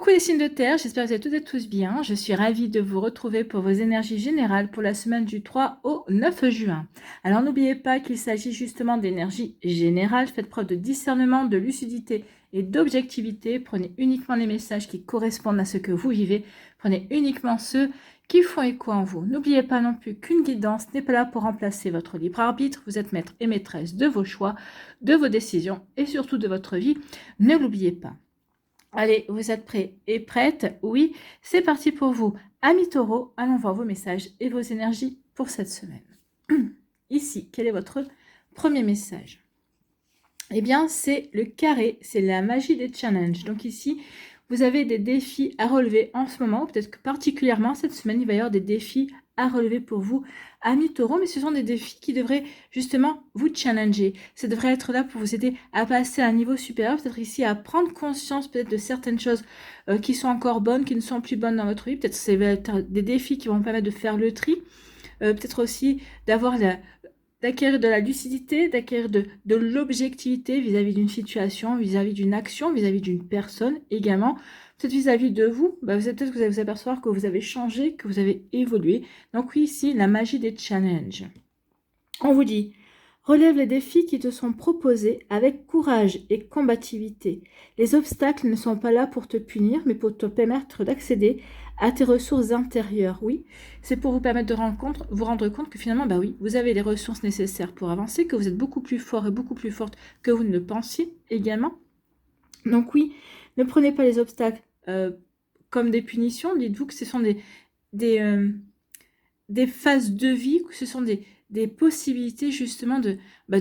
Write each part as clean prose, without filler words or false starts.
Coucou les signes de terre, j'espère que vous allez toutes et tous bien. Je suis ravie de vous retrouver pour vos énergies générales pour la semaine du 3 au 9 juin. Alors n'oubliez pas qu'il s'agit justement d'énergie générale. Faites preuve de discernement, de lucidité et d'objectivité. Prenez uniquement les messages qui correspondent à ce que vous vivez. Prenez uniquement ceux qui font écho en vous. N'oubliez pas non plus qu'une guidance n'est pas là pour remplacer votre libre arbitre. Vous êtes maître et maîtresse de vos choix, de vos décisions et surtout de votre vie. Ne l'oubliez pas. Allez, vous êtes prêts et prêtes? Oui, c'est parti pour vous. Amis taureaux, allons voir vos messages et vos énergies pour cette semaine. Ici, quel est votre premier message? Eh bien, c'est le carré, c'est la magie des challenges. Donc ici, vous avez des défis à relever en ce moment, peut-être que particulièrement cette semaine, il va y avoir des défis à relever pour vous, amis taureaux, mais ce sont des défis qui devraient justement vous challenger. Ça devrait être là pour vous aider à passer à un niveau supérieur, peut-être ici à prendre conscience peut-être de certaines choses qui sont encore bonnes, qui ne sont plus bonnes dans votre vie. Peut-être que c'est des défis qui vont vous permettre de faire le tri, peut-être aussi d'acquérir de la lucidité, d'acquérir de l'objectivité vis-à-vis d'une situation, vis-à-vis d'une action, vis-à-vis d'une personne également. Peut-être vis-à-vis de vous, peut-être que vous allez vous apercevoir que vous avez changé, que vous avez évolué. Donc oui, ici, la magie des challenges. On vous dit, relève les défis qui te sont proposés avec courage et combativité. Les obstacles ne sont pas là pour te punir, mais pour te permettre d'accéder à tes ressources intérieures. Oui, c'est pour vous permettre de vous rendre compte que finalement, oui, vous avez les ressources nécessaires pour avancer, que vous êtes beaucoup plus fort et beaucoup plus forte que vous ne le pensiez également. Donc oui, ne prenez pas les obstacles comme des punitions. Dites-vous que ce sont des phases de vie, que ce sont des possibilités justement de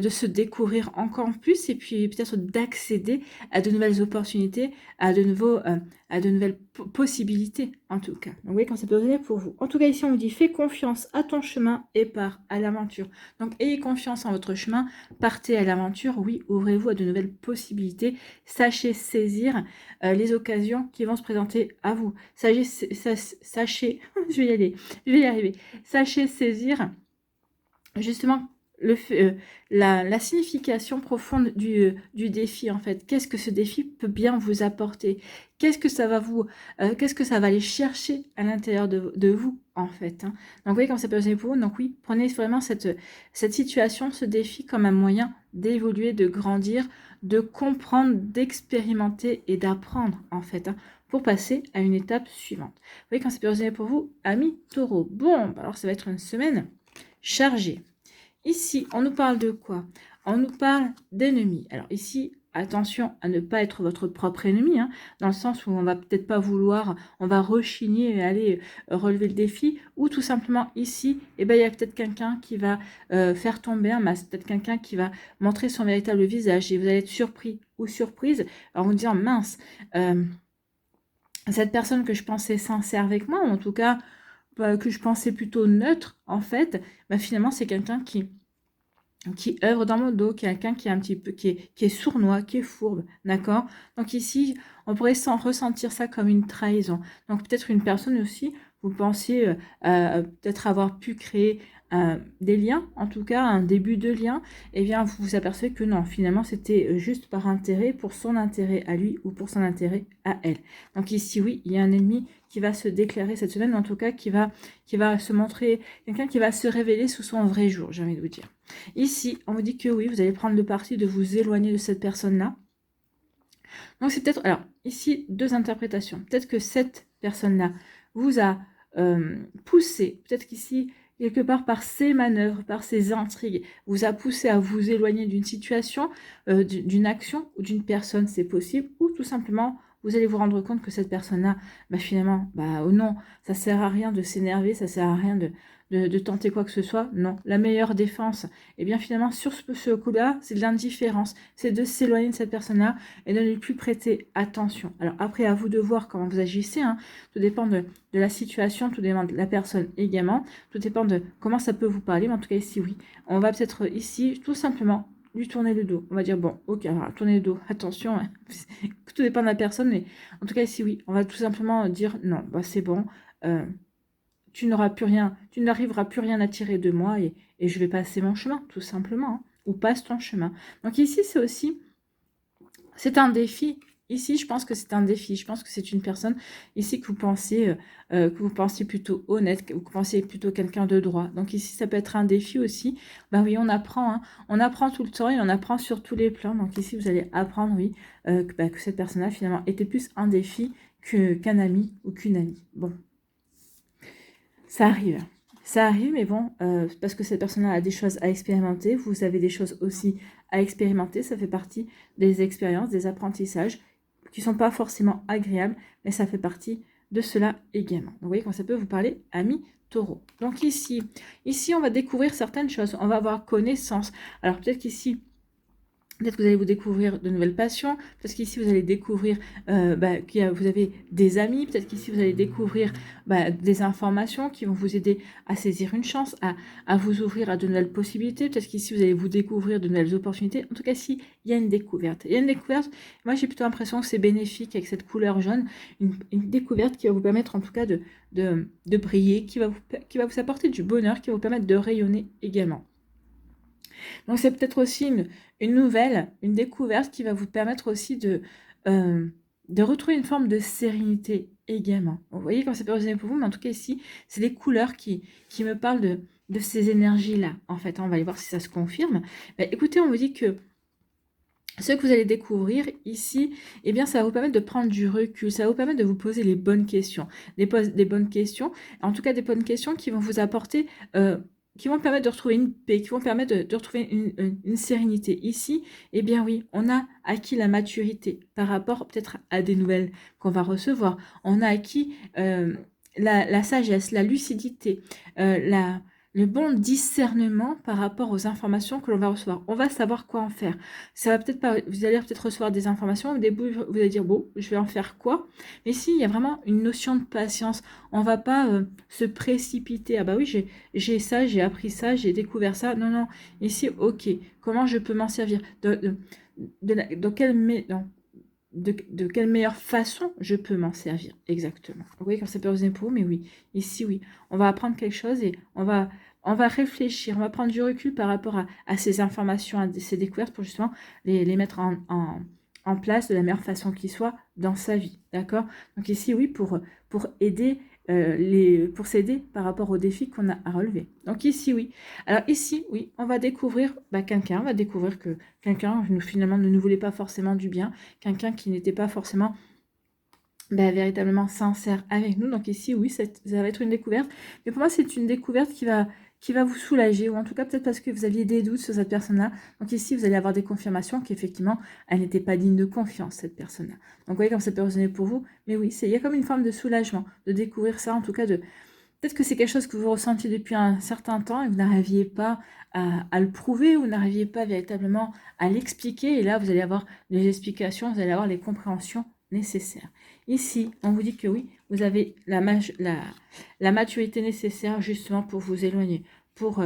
se découvrir encore plus et puis peut-être d'accéder à de nouvelles opportunités, à de nouvelles possibilités en tout cas. Donc vous voyez quand ça peut venir pour vous. En tout cas ici on vous dit fais confiance à ton chemin et pars à l'aventure. Donc ayez confiance en votre chemin, partez à l'aventure, oui, ouvrez-vous à de nouvelles possibilités, sachez saisir les occasions qui vont se présenter à vous. Sachez, je vais y arriver. Sachez saisir justement la signification profonde du défi en fait. Qu'est-ce que ce défi peut bien vous apporter? Qu'est-ce que ça va aller chercher à l'intérieur de vous en fait, hein. Donc vous voyez comment ça peut être pour vous. Donc oui, prenez vraiment cette situation, ce défi comme un moyen d'évoluer, de grandir, de comprendre, d'expérimenter et d'apprendre en fait, hein, pour passer à une étape suivante. Vous voyez quand ça peut résonner pour vous, amis taureaux. Bon, alors ça va être une semaine chargée. Ici, on nous parle de quoi? On nous parle d'ennemis. Alors ici, attention à ne pas être votre propre ennemi, hein, dans le sens où on va peut-être pas vouloir, on va rechigner et aller relever le défi, ou tout simplement ici, il y a peut-être quelqu'un qui va faire tomber un masque, peut-être quelqu'un qui va montrer son véritable visage, et vous allez être surpris ou surprise en vous disant, mince, cette personne que je pensais sincère avec moi, ou en tout cas que je pensais plutôt neutre, en fait, finalement, c'est quelqu'un qui œuvre dans mon dos, quelqu'un qui est un petit peu, qui est sournois, qui est fourbe, d'accord? Donc ici, on pourrait ressentir ça comme une trahison. Donc peut-être une personne aussi, vous pensiez peut-être avoir pu créer des liens, en tout cas un début de lien, et bien vous vous apercevez que non, finalement c'était juste par intérêt, pour son intérêt à lui ou pour son intérêt à elle. Donc ici, oui, il y a un ennemi qui va se déclarer cette semaine, en tout cas qui va se montrer, quelqu'un qui va se révéler sous son vrai jour, j'ai envie de vous dire. Ici, on vous dit que oui, vous allez prendre le parti de vous éloigner de cette personne-là. Donc c'est peut-être, alors ici, deux interprétations. Peut-être que cette personne-là vous a poussé, peut-être qu'ici, quelque part par ses manœuvres, par ses intrigues, vous a poussé à vous éloigner d'une situation, d'une action ou d'une personne, c'est possible, ou tout simplement, vous allez vous rendre compte que cette personne-là, finalement, oh non, ça sert à rien de s'énerver, ça sert à rien de tenter quoi que ce soit. Non, la meilleure défense, et bien finalement, sur ce coup-là, c'est de l'indifférence, c'est de s'éloigner de cette personne-là et de ne plus prêter attention. Alors après, à vous de voir comment vous agissez, hein. Tout dépend de la situation, tout dépend de la personne également, tout dépend de comment ça peut vous parler, mais en tout cas ici, oui, on va peut-être ici, tout simplement, lui tourner le dos. On va dire, bon, ok, alors tourner le dos, attention, hein. Tout dépend de la personne, mais en tout cas ici, oui, on va tout simplement dire, non, c'est bon, tu n'arriveras plus rien à tirer de moi et je vais passer mon chemin, tout simplement, hein, ou passe ton chemin. Donc ici, c'est un défi Ici, je pense que c'est un défi. Je pense que c'est une personne ici que vous pensez plutôt honnête, que vous pensez plutôt quelqu'un de droit. Donc ici, ça peut être un défi aussi. Ben oui, on apprend, hein. On apprend tout le temps et on apprend sur tous les plans. Donc ici, vous allez apprendre, oui, que cette personne-là, finalement, était plus un défi qu'un ami ou qu'une amie. Bon, ça arrive. Ça arrive, mais bon, parce que cette personne-là a des choses à expérimenter, vous avez des choses aussi à expérimenter, ça fait partie des expériences, des apprentissages qui ne sont pas forcément agréables, mais ça fait partie de cela également. Donc, vous voyez quand ça peut vous parler, amis taureau. Donc ici, on va découvrir certaines choses, on va avoir connaissance. Alors peut-être qu'ici, peut-être que vous allez vous découvrir de nouvelles passions. Peut-être qu'ici, vous allez découvrir vous avez des amis. Peut-être qu'ici, vous allez découvrir des informations qui vont vous aider à saisir une chance, à vous ouvrir à de nouvelles possibilités. Peut-être qu'ici, vous allez vous découvrir de nouvelles opportunités. En tout cas, si, il y a une découverte. Il y a une découverte. Moi, j'ai plutôt l'impression que c'est bénéfique avec cette couleur jaune. Une découverte qui va vous permettre, en tout cas, de briller, qui va vous apporter du bonheur, qui va vous permettre de rayonner également. Donc c'est peut-être aussi une nouvelle, une découverte qui va vous permettre aussi de retrouver une forme de sérénité également. Vous voyez quand c'est pas résonné pour vous, mais en tout cas ici, c'est des couleurs qui me parlent de ces énergies-là. En fait, on va aller voir si ça se confirme. Écoutez, on vous dit que ce que vous allez découvrir ici, eh bien, ça va vous permettre de prendre du recul, ça va vous permettre de vous poser les bonnes questions, des bonnes questions, en tout cas des bonnes questions qui vont vous apporter, qui vont permettre de retrouver une paix, qui vont permettre de retrouver une sérénité. Ici, eh bien oui, on a acquis la maturité par rapport peut-être à des nouvelles qu'on va recevoir. On a acquis la sagesse, la lucidité, le bon discernement par rapport aux informations que l'on va recevoir. On va savoir quoi en faire. Ça va peut-être pas, vous allez peut-être recevoir des informations, au début, vous allez dire, bon, je vais en faire quoi? Mais si, il y a vraiment une notion de patience. On va pas se précipiter. Ah bah oui, j'ai ça, j'ai appris ça, j'ai découvert ça. Non, non. Ici, ok. Comment je peux m'en servir? De quelle meilleure façon je peux m'en servir exactement. Vous voyez, quand ça peut résonner pour vous, mais oui, ici, oui, on va apprendre quelque chose et on va réfléchir, on va prendre du recul par rapport à ces informations, à ces découvertes pour justement les mettre en place de la meilleure façon qui soit dans sa vie, d'accord? Donc ici, oui, pour aider pour s'aider par rapport aux défis qu'on a à relever. Donc ici, oui. Alors ici, oui, on va découvrir quelqu'un, on va découvrir que quelqu'un finalement ne nous voulait pas forcément du bien, quelqu'un qui n'était pas forcément véritablement sincère avec nous. Donc ici, oui, ça va être une découverte. Mais pour moi, c'est une découverte qui va vous soulager, ou en tout cas peut-être parce que vous aviez des doutes sur cette personne-là. Donc ici, vous allez avoir des confirmations qu'effectivement, elle n'était pas digne de confiance, cette personne-là. Donc vous voyez comme ça peut résonner pour vous. Mais oui, il y a comme une forme de soulagement de découvrir ça, en tout cas peut-être que c'est quelque chose que vous ressentiez depuis un certain temps et vous n'arriviez pas à le prouver, vous n'arriviez pas véritablement à l'expliquer. Et là, vous allez avoir des explications, vous allez avoir les compréhensions nécessaires. Ici, on vous dit que oui, vous avez la maturité nécessaire justement pour vous éloigner, pour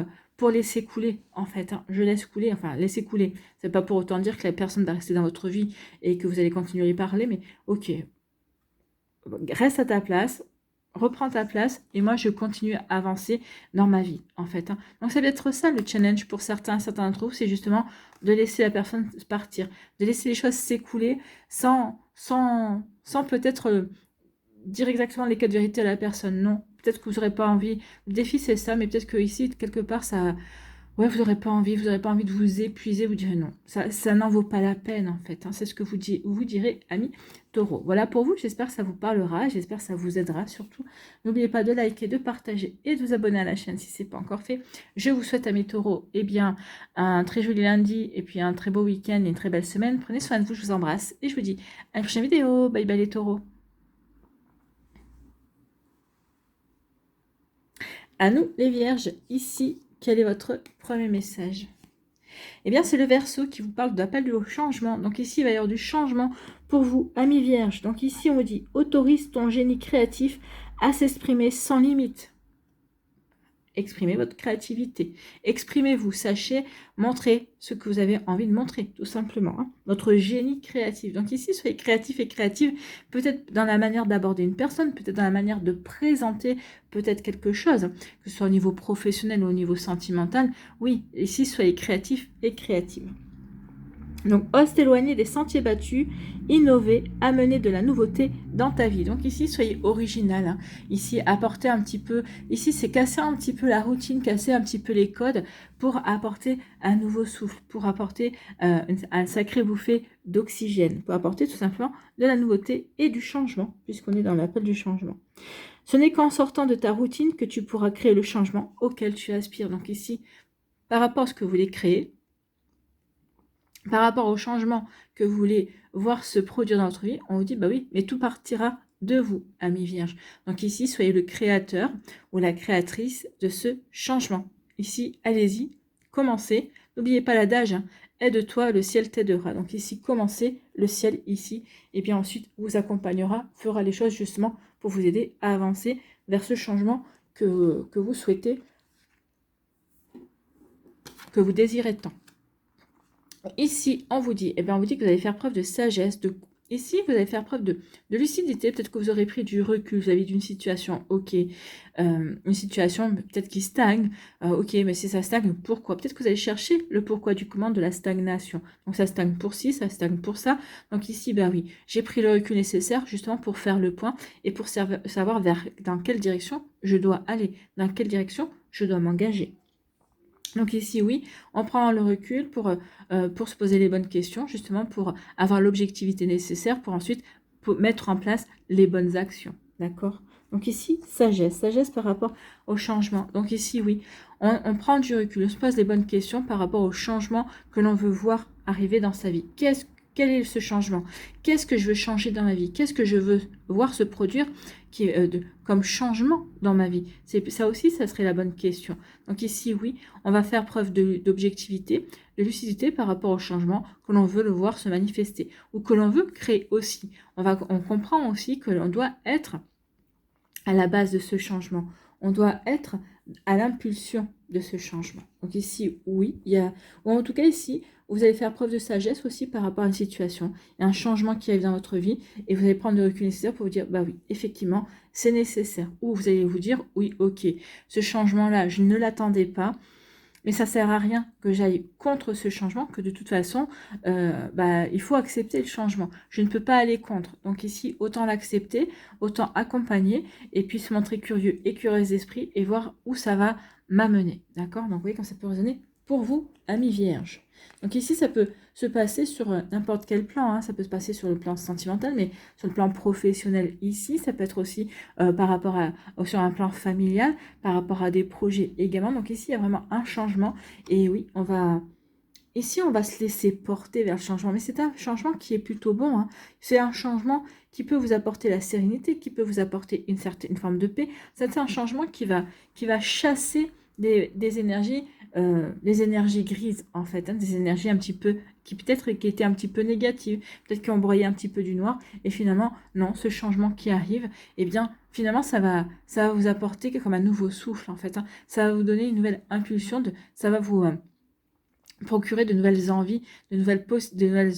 laisser couler, en fait. Hein. Je laisse couler, enfin, laisser couler. C'est pas pour autant dire que la personne va rester dans votre vie et que vous allez continuer à y parler, mais ok, reste à ta place, reprends ta place et moi je continue à avancer dans ma vie en fait. Hein. Donc ça va être ça le challenge pour certains d'entre vous, c'est justement de laisser la personne partir, de laisser les choses s'écouler sans peut-être dire exactement les cas de vérité à la personne. Non, peut-être que vous n'aurez pas envie. Le défi c'est ça, mais peut-être que ici quelque part ça... Ouais, vous n'aurez pas envie de vous épuiser, vous direz non. Ça n'en vaut pas la peine, en fait. Hein. C'est ce que vous direz, amis taureaux. Voilà pour vous, j'espère que ça vous parlera, j'espère que ça vous aidera surtout. N'oubliez pas de liker, de partager et de vous abonner à la chaîne si ce n'est pas encore fait. Je vous souhaite, amis taureaux, un très joli lundi et puis un très beau week-end et une très belle semaine. Prenez soin de vous, je vous embrasse et je vous dis à une prochaine vidéo. Bye bye les taureaux. À nous les vierges, ici. Quel est votre premier message? Eh bien, c'est le Verseau qui vous parle d'appel au changement. Donc ici, il va y avoir du changement pour vous, amis vierges. Donc ici, on vous dit, autorise ton génie créatif à s'exprimer sans limite. Exprimez votre créativité. Exprimez-vous, sachez montrer ce que vous avez envie de montrer, tout simplement. Hein. Notre génie créatif. Donc ici, soyez créatif et créative, peut-être dans la manière d'aborder une personne, peut-être dans la manière de présenter peut-être quelque chose, que ce soit au niveau professionnel ou au niveau sentimental. Oui, ici, soyez créatif et créative. Donc, ose t'éloigner des sentiers battus, innover, amener de la nouveauté dans ta vie. Donc ici, soyez original. Hein. Ici, apportez un petit peu, ici, c'est casser un petit peu la routine, casser un petit peu les codes pour apporter un nouveau souffle, pour apporter un sacré bouffée d'oxygène, pour apporter tout simplement de la nouveauté et du changement, puisqu'on est dans l'appel du changement. Ce n'est qu'en sortant de ta routine que tu pourras créer le changement auquel tu aspires. Donc ici, par rapport à ce que vous voulez créer, par rapport au changement que vous voulez voir se produire dans votre vie, on vous dit, bah oui, mais tout partira de vous, amis vierges. Donc ici, soyez le créateur ou la créatrice de ce changement. Ici, allez-y, commencez. N'oubliez pas l'adage, hein, aide-toi, le ciel t'aidera. Donc ici, commencez, le ciel ici, et bien ensuite vous accompagnera, fera les choses justement pour vous aider à avancer vers ce changement que vous souhaitez, que vous désirez tant. Ici, on vous dit, on vous dit que vous allez faire preuve de sagesse, ici, vous allez faire preuve de lucidité. Peut-être que vous aurez pris du recul vis-à-vis d'une situation, ok, une situation peut-être qui stagne, ok, mais si ça stagne, pourquoi? Peut-être que vous allez chercher le pourquoi du comment de la stagnation. Donc ça stagne pour ci, ça stagne pour ça. Donc ici, ben oui, j'ai pris le recul nécessaire justement pour faire le point et pour savoir dans quelle direction je dois aller, dans quelle direction je dois m'engager. Donc ici, oui, on prend le recul pour se poser les bonnes questions, justement pour avoir l'objectivité nécessaire pour ensuite mettre en place les bonnes actions. D'accord? Donc ici, sagesse. Sagesse par rapport au changement. Donc ici, oui, on prend du recul, on se pose les bonnes questions par rapport au changement que l'on veut voir arriver dans sa vie. Quel est ce changement? Qu'est-ce que je veux changer dans ma vie? Qu'est-ce que je veux voir se produire comme changement dans ma vie? Ça aussi, ça serait la bonne question. Donc ici, oui, on va faire preuve d'objectivité, de lucidité par rapport au changement que l'on veut le voir se manifester ou que l'on veut créer aussi. On comprend aussi que l'on doit être à la base de ce changement. On doit être à l'impulsion de ce changement. Donc ici, oui, ou en tout cas ici, vous allez faire preuve de sagesse aussi par rapport à une situation, il y a un changement qui arrive dans votre vie et vous allez prendre le recul nécessaire pour vous dire, bah oui, effectivement, c'est nécessaire. Ou vous allez vous dire, oui, ok, ce changement-là, je ne l'attendais pas, mais ça sert à rien que j'aille contre ce changement, que de toute façon, il faut accepter le changement. Je ne peux pas aller contre. Donc ici, autant l'accepter, autant accompagner, et puis se montrer curieux et curieuse d'esprit, et voir où ça va m'amener. D'accord? Donc vous voyez comme ça peut résonner pour vous, amis vierges. Donc ici, ça peut se passer sur n'importe quel plan. Hein. Ça peut se passer sur le plan sentimental, mais sur le plan professionnel ici, ça peut être aussi par rapport sur un plan familial, par rapport à des projets également. Donc ici, il y a vraiment un changement. Et oui, ici, on va se laisser porter vers le changement. Mais c'est un changement qui est plutôt bon. Hein. C'est un changement qui peut vous apporter la sérénité, qui peut vous apporter une certaine forme de paix. C'est un changement qui va chasser des énergies, les énergies grises en fait, hein, des énergies un petit peu qui étaient un petit peu négatives, peut-être qui ont broyé un petit peu du noir, et finalement non, ce changement qui arrive, eh bien finalement ça va vous apporter comme un nouveau souffle en fait, hein. Ça va vous donner une nouvelle impulsion, ça va vous procurer de nouvelles envies, de nouvelles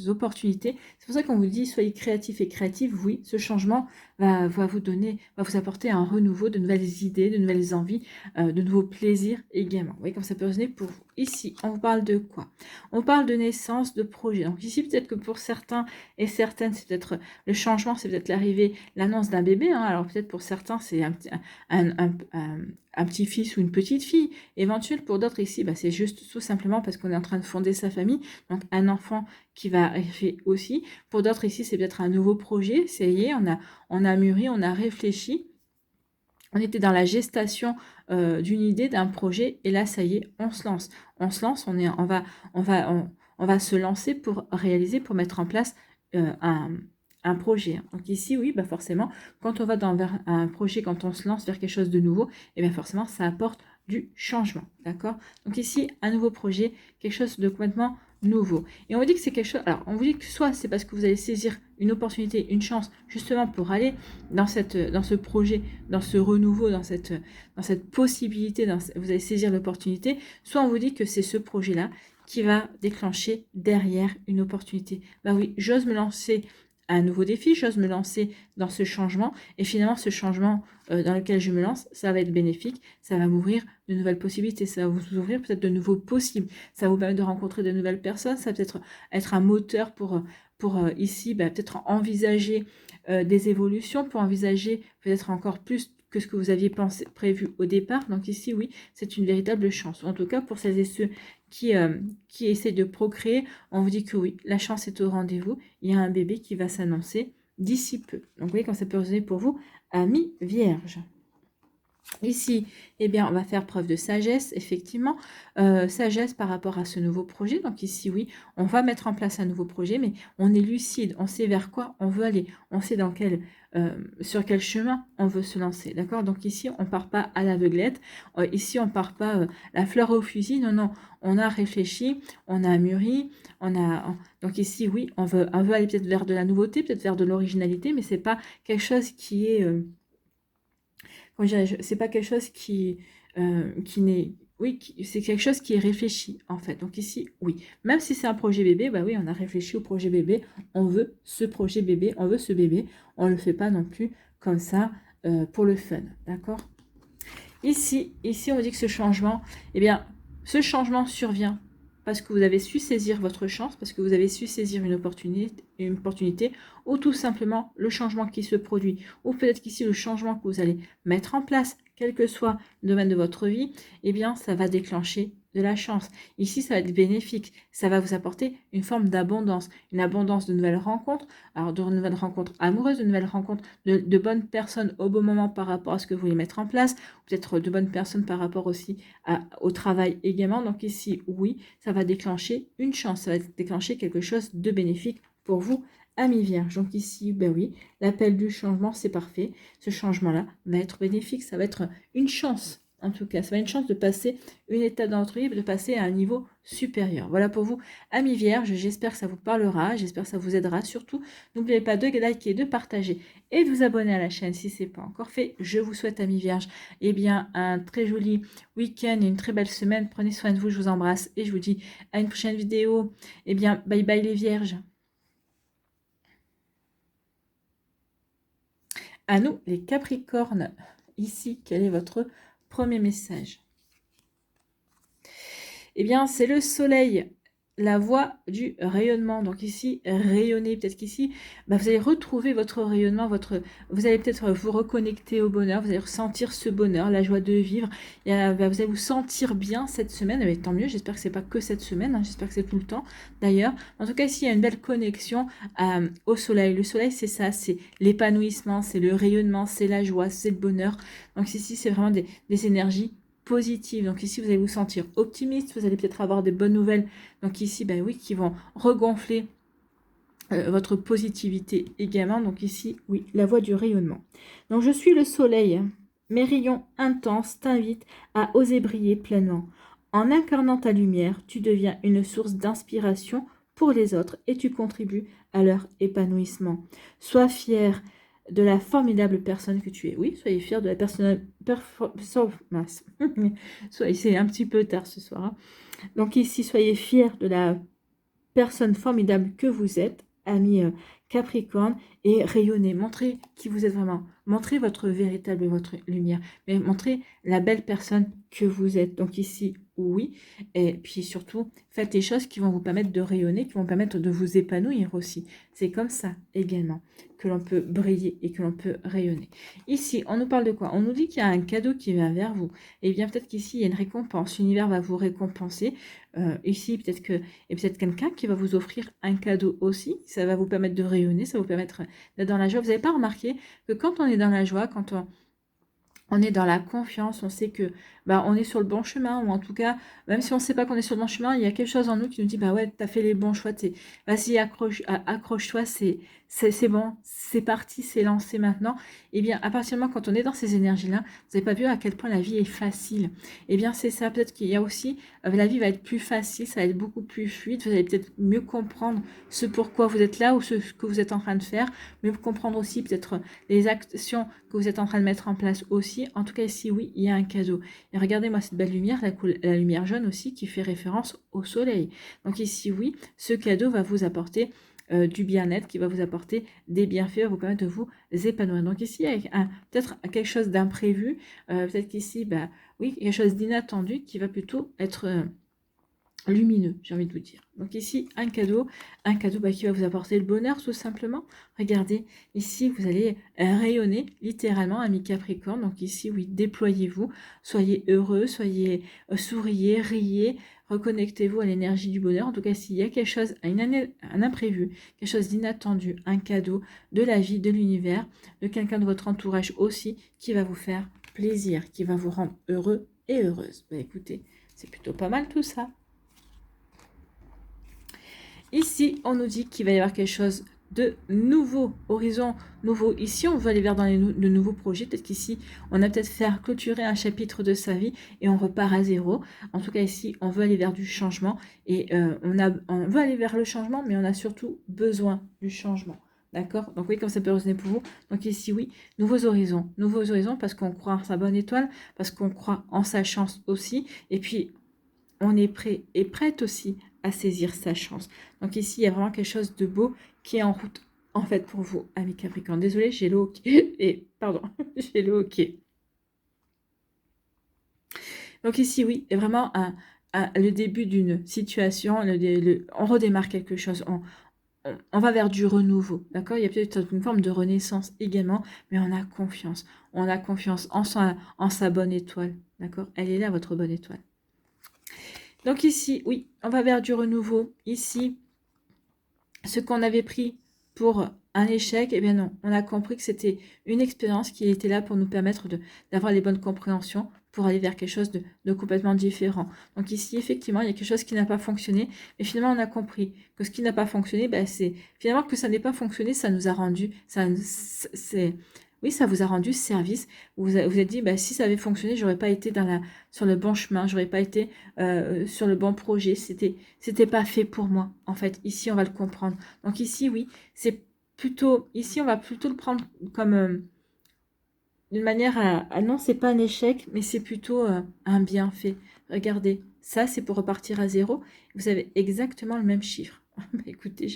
opportunités. C'est pour ça qu'on vous dit, soyez créatifs et créatives. Oui, ce changement va vous apporter un renouveau, de nouvelles idées, de nouvelles envies, de nouveaux plaisirs également. Vous voyez comme ça peut résonner pour vous. Ici, on vous parle de quoi? On parle de naissance, de projet. Donc ici, peut-être que pour certains et certaines, c'est peut-être le changement, c'est peut-être l'arrivée, l'annonce d'un bébé. Hein. Alors peut-être pour certains, c'est un petit-fils ou une petite-fille. Éventuel pour d'autres ici, c'est juste tout simplement parce qu'on est en train de fonder sa famille. Donc un enfant qui va arriver aussi. Pour d'autres ici, c'est peut-être un nouveau projet. Ça y est, on a mûri, on a réfléchi. On était dans la gestation d'une idée, d'un projet, et là, ça y est, on se lance. On se lance, on va se lancer pour réaliser, pour mettre en place un projet. Donc ici, oui, forcément, quand on va vers un projet, quand on se lance vers quelque chose de nouveau, et bien forcément, ça apporte du changement, d'accord? Donc ici, un nouveau projet, quelque chose de complètement nouveau. Et on vous dit que c'est quelque chose... Alors, on vous dit que soit c'est parce que vous allez saisir une opportunité, une chance, justement pour aller dans ce projet, dans ce renouveau, dans cette possibilité, vous allez saisir l'opportunité, soit on vous dit que c'est ce projet-là qui va déclencher derrière une opportunité. Oui, j'ose me lancer à un nouveau défi, j'ose me lancer dans ce changement. Et finalement, ce changement dans lequel je me lance, ça va être bénéfique. Ça va m'ouvrir de nouvelles possibilités. Ça va vous ouvrir peut-être de nouveaux possibles. Ça va vous permettre de rencontrer de nouvelles personnes. Ça va peut-être être un moteur pour ici, peut-être envisager des évolutions, pour envisager peut-être encore plus que ce que vous aviez prévu au départ. Donc ici, oui, c'est une véritable chance. En tout cas, pour celles et ceux qui essaient de procréer, on vous dit que oui, la chance est au rendez-vous. Il y a un bébé qui va s'annoncer d'ici peu. Donc vous voyez quand ça peut résonner pour vous, amis vierges. Ici, eh bien, on va faire preuve de sagesse, effectivement, sagesse par rapport à ce nouveau projet. Donc ici, oui, on va mettre en place un nouveau projet, mais on est lucide, on sait vers quoi on veut aller, on sait sur quel chemin on veut se lancer, d'accord? Donc ici, on ne part pas à l'aveuglette, ici, on ne part pas la fleur au fusil, non, non, on a réfléchi, on a mûri, donc ici, oui, on veut aller peut-être vers de la nouveauté, peut-être vers de l'originalité, mais c'est pas quelque chose qui est... c'est pas quelque chose qui n'est... Oui, c'est quelque chose qui est réfléchi, en fait. Donc ici, oui. Même si c'est un projet bébé, bah oui, on a réfléchi au projet bébé. On veut ce projet bébé, on veut ce bébé. On ne le fait pas non plus comme ça pour le fun, d'accord? Ici, on dit que ce changement, eh bien, ce changement survient parce que vous avez su saisir votre chance, parce que vous avez su saisir une opportunité, ou tout simplement le changement qui se produit, ou peut-être qu'ici le changement que vous allez mettre en place, quel que soit le domaine de votre vie, eh bien, ça va déclencher de la chance. Ici, ça va être bénéfique. Ça va vous apporter une forme d'abondance, une abondance de nouvelles rencontres, alors de nouvelles rencontres amoureuses, de nouvelles rencontres de bonnes personnes au bon moment par rapport à ce que vous voulez mettre en place, peut-être de bonnes personnes par rapport aussi au travail également. Donc ici, oui, ça va déclencher une chance, ça va déclencher quelque chose de bénéfique pour vous, amis vierges. Donc ici, ben oui, l'appel du changement, c'est parfait. Ce changement-là va être bénéfique, ça va être une chance. En tout cas, ça va être une chance de passer une étape dans votre vie, de passer à un niveau supérieur. Voilà pour vous, amis vierges. J'espère que ça vous parlera, j'espère que ça vous aidera. Surtout, n'oubliez pas de liker, de partager et de vous abonner à la chaîne si ce n'est pas encore fait. Je vous souhaite, amis vierges, eh bien, un très joli week-end et une très belle semaine. Prenez soin de vous, je vous embrasse et je vous dis à une prochaine vidéo. Eh bien, bye bye les vierges. À nous, les Capricornes. Ici, quel est votre premier message? Eh bien, c'est le soleil, la voie du rayonnement. Donc ici, rayonner. Peut-être qu'ici, vous allez retrouver votre rayonnement, vous allez peut-être vous reconnecter au bonheur, vous allez ressentir ce bonheur, la joie de vivre. Et, vous allez vous sentir bien cette semaine. Mais tant mieux, j'espère que c'est pas que cette semaine, j'espère que c'est tout le temps d'ailleurs. En tout cas, ici, il y a une belle connexion au soleil. Le soleil, c'est ça, c'est l'épanouissement, c'est le rayonnement, c'est la joie, c'est le bonheur. Donc ici, c'est vraiment des énergies positive. Donc ici, vous allez vous sentir optimiste, vous allez peut-être avoir des bonnes nouvelles. Donc ici, oui, qui vont regonfler votre positivité également. Donc ici, oui, la voie du rayonnement. Donc je suis le soleil. Mes rayons intenses t'invitent à oser briller pleinement. En incarnant ta lumière, tu deviens une source d'inspiration pour les autres et tu contribues à leur épanouissement. Sois fier de la formidable personne que tu es. Oui, soyez fiers de la personne... C'est un petit peu tard ce soir. Hein. Donc ici, soyez fiers de la personne formidable que vous êtes, amis Capricorne, et rayonnez, montrez qui vous êtes vraiment. Montrez votre véritable, votre lumière, mais montrez la belle personne que vous êtes. Donc ici, oui, et puis surtout, faites des choses qui vont vous permettre de rayonner, qui vont permettre de vous épanouir aussi. C'est comme ça également que l'on peut briller et que l'on peut rayonner. Ici, on nous parle de quoi? On nous dit qu'il y a un cadeau qui vient vers vous. Et bien peut-être qu'ici, il y a une récompense. L'univers va vous récompenser. Ici, peut-être que et peut-être quelqu'un qui va vous offrir un cadeau aussi. Ça va vous permettre de rayonner, ça va vous permettre d'être dans la joie. Vous n'avez pas remarqué que quand on est dans la joie, quand on est dans la confiance, on sait que on est sur le bon chemin, ou en tout cas, même si on ne sait pas qu'on est sur le bon chemin, il y a quelque chose en nous qui nous dit, ouais, tu as fait les bons choix, vas-y, accroche-toi, c'est bon, c'est parti, c'est lancé maintenant. Et bien, à partir du moment quand on est dans ces énergies-là, vous n'avez pas vu à quel point la vie est facile. Et bien, c'est ça, peut-être qu'il y a aussi, la vie va être plus facile, ça va être beaucoup plus fluide, vous allez peut-être mieux comprendre ce pourquoi vous êtes là, ou ce que vous êtes en train de faire, mieux comprendre aussi peut-être les actions que vous êtes en train de mettre en place aussi. En tout cas, ici, oui, il y a un cadeau. Et regardez-moi cette belle lumière, la lumière jaune aussi, qui fait référence au soleil. Donc ici, oui, ce cadeau va vous apporter du bien-être, qui va vous apporter des bienfaits, va vous permettre de vous épanouir. Donc ici, avec peut-être quelque chose d'imprévu, peut-être qu'ici, bah, oui, quelque chose d'inattendu qui va plutôt être lumineux, j'ai envie de vous dire. Donc ici, un cadeau bah, qui va vous apporter le bonheur, tout simplement. Regardez, ici, vous allez rayonner, littéralement, ami Capricorne. Donc ici, oui, déployez-vous, soyez heureux, soyez souriez, riez, reconnectez-vous à l'énergie du bonheur. En tout cas, s'il y a quelque chose, un imprévu, quelque chose d'inattendu, un cadeau de la vie, de l'univers, de quelqu'un de votre entourage aussi, qui va vous faire plaisir, qui va vous rendre heureux et heureuse. Bah, écoutez, c'est plutôt pas mal tout ça. Ici, on nous dit qu'il va y avoir quelque chose de nouveau, horizon nouveau. Ici, on veut aller vers de nouveaux projets. Peut-être qu'ici, on a peut-être faire clôturer un chapitre de sa vie et on repart à zéro. En tout cas, ici, on veut aller vers du changement et on veut aller vers le changement, mais on a surtout besoin du changement. D'accord? Donc oui, comme ça peut résonner pour vous. Donc ici, oui, nouveaux horizons parce qu'on croit en sa bonne étoile, parce qu'on croit en sa chance aussi. Et puis, on est prêt et prête aussi à saisir sa chance. Donc ici, il y a vraiment quelque chose de beau qui est en route, en fait, pour vous, amis Capricorne. Désolée, j'ai le hockey. Et, pardon, j'ai le hockey. Donc ici, oui, il y a vraiment le début d'une situation, on redémarre quelque chose, on va vers du renouveau, d'accord? Il y a peut-être une forme de renaissance également, mais on a confiance. On a confiance en sa bonne étoile, d'accord? Elle est là, votre bonne étoile. Donc ici, oui, on va vers du renouveau. Ici, ce qu'on avait pris pour un échec, eh bien non, on a compris que c'était une expérience qui était là pour nous permettre d'avoir les bonnes compréhensions pour aller vers quelque chose de complètement différent. Donc ici, effectivement, il y a quelque chose qui n'a pas fonctionné, mais finalement, on a compris que ce qui n'a pas fonctionné, ben, c'est finalement que ça n'ait pas fonctionné, ça nous a rendu, oui, ça vous a rendu service. Vous êtes dit, bah, si ça avait fonctionné, j'aurais pas été sur le bon chemin, j'aurais pas été sur le bon projet. C'était pas fait pour moi. En fait, ici, on va le comprendre. Donc ici, oui, c'est plutôt, ici, on va plutôt le prendre comme d'une manière non, c'est pas un échec, mais c'est plutôt un bienfait. Regardez, ça, c'est pour repartir à zéro. Vous avez exactement le même chiffre. Écoutez,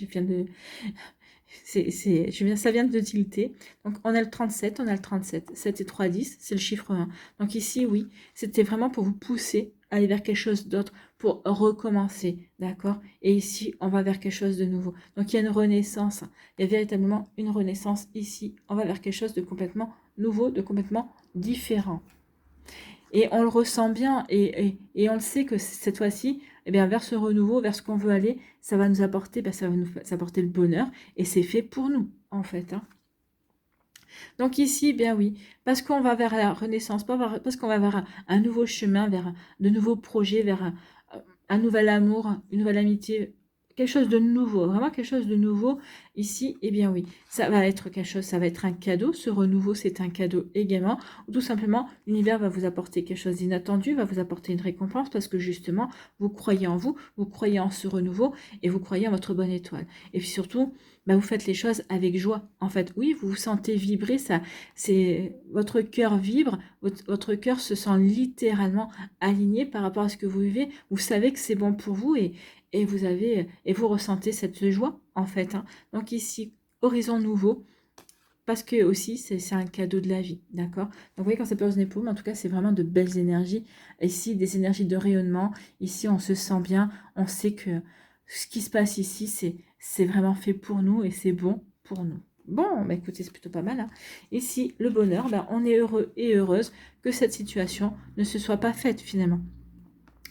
ça vient de tilter. Donc, on a le 37, on a le 37. 7 et 3, 10, c'est le chiffre 1. Donc ici, oui, c'était vraiment pour vous pousser à aller vers quelque chose d'autre, pour recommencer, d'accord? Et ici, on va vers quelque chose de nouveau. Donc, il y a une renaissance. Il y a véritablement une renaissance ici. On va vers quelque chose de complètement nouveau, de complètement différent. Et on le ressent bien et on le sait que cette fois-ci, eh bien, vers ce renouveau, vers ce qu'on veut aller, ça va nous apporter, ça va nous apporter le bonheur et c'est fait pour nous, en fait. Hein. Donc ici, bien oui, parce qu'on va vers la renaissance, parce qu'on va vers un nouveau chemin, vers de nouveaux projets, vers un nouvel amour, une nouvelle amitié, quelque chose de nouveau, vraiment quelque chose de nouveau ici, eh bien oui, ça va être quelque chose, ça va être un cadeau, ce renouveau c'est un cadeau également, ou tout simplement l'univers va vous apporter quelque chose d'inattendu, va vous apporter une récompense parce que justement vous croyez en vous, vous croyez en ce renouveau et vous croyez en votre bonne étoile. Et puis surtout, bah, vous faites les choses avec joie. En fait, oui, vous vous sentez vibrer, ça, c'est votre cœur vibre, votre cœur se sent littéralement aligné par rapport à ce que vous vivez. Vous savez que c'est bon pour vous et vous ressentez cette joie en fait. Hein. Donc ici, horizon nouveau. Parce que aussi, c'est un cadeau de la vie, d'accord? Donc vous voyez, quand ça peut résonner pour vous, mais en tout cas, c'est vraiment de belles énergies. Ici, des énergies de rayonnement. Ici, on se sent bien. On sait que ce qui se passe ici, c'est vraiment fait pour nous et c'est bon pour nous. Bon, bah écoutez, c'est plutôt pas mal. Hein. Ici, le bonheur, bah, on est heureux et heureuse que cette situation ne se soit pas faite finalement.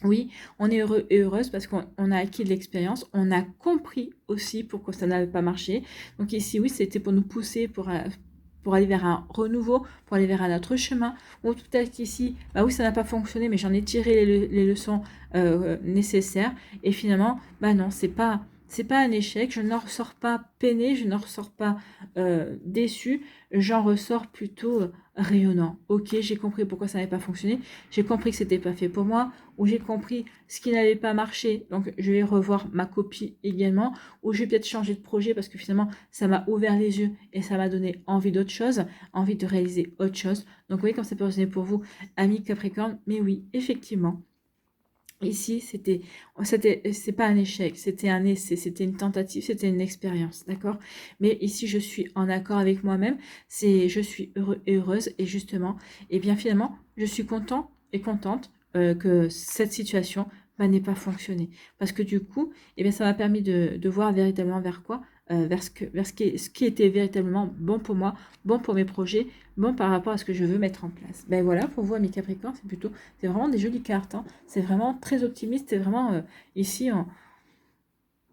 Oui, on est heureux et heureuse parce qu'on a acquis de l'expérience, on a compris aussi pourquoi ça n'avait pas marché. Donc ici, oui, c'était pour nous pousser pour aller vers un renouveau, pour aller vers un autre chemin. Ou peut-être qu'ici, bah oui, ça n'a pas fonctionné, mais j'en ai tiré les leçons nécessaires. Et finalement, bah non, c'est pas un échec. Je n'en ressors pas peiné, je n'en ressors pas déçu. J'en ressors plutôt rayonnant. Ok, j'ai compris pourquoi ça n'avait pas fonctionné. J'ai compris que c'était pas fait pour moi, ou j'ai compris ce qui n'avait pas marché, donc je vais revoir ma copie également, ou je vais peut-être changer de projet parce que finalement ça m'a ouvert les yeux et ça m'a donné envie d'autre chose, envie de réaliser autre chose. Donc oui, comme ça peut résonner pour vous, amis Capricorne, mais oui, effectivement, Ici, c'est pas un échec, c'était un essai, c'était une tentative, c'était une expérience, d'accord? Mais ici, je suis en accord avec moi-même, je suis heureux et heureuse, et justement, et bien finalement, je suis content et contente que cette situation n'ait pas fonctionné. Parce que du coup, eh bien, ça m'a permis de voir véritablement vers quoi, ce qui était véritablement bon pour moi, bon pour mes projets, bon par rapport à ce que je veux mettre en place. Ben voilà, pour vous, amis Capricorne, c'est vraiment des jolies cartes, hein. C'est vraiment très optimiste. C'est vraiment ici,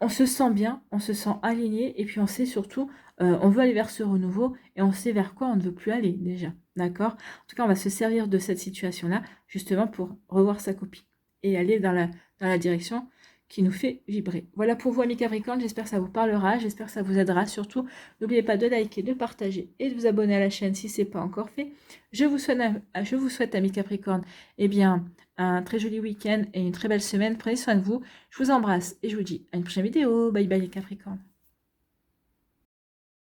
on se sent bien, on se sent aligné et puis on sait surtout, on veut aller vers ce renouveau et on sait vers quoi on ne veut plus aller déjà. D'accord? En tout cas, on va se servir de cette situation-là justement pour revoir sa copie et aller dans la direction qui nous fait vibrer. Voilà pour vous, amis Capricorne. J'espère que ça vous parlera. J'espère que ça vous aidera. Surtout, n'oubliez pas de liker, de partager et de vous abonner à la chaîne si ce n'est pas encore fait. Je vous souhaite, amis Capricorne, eh bien, un très joli week-end et une très belle semaine. Prenez soin de vous. Je vous embrasse et je vous dis à une prochaine vidéo. Bye bye les Capricornes.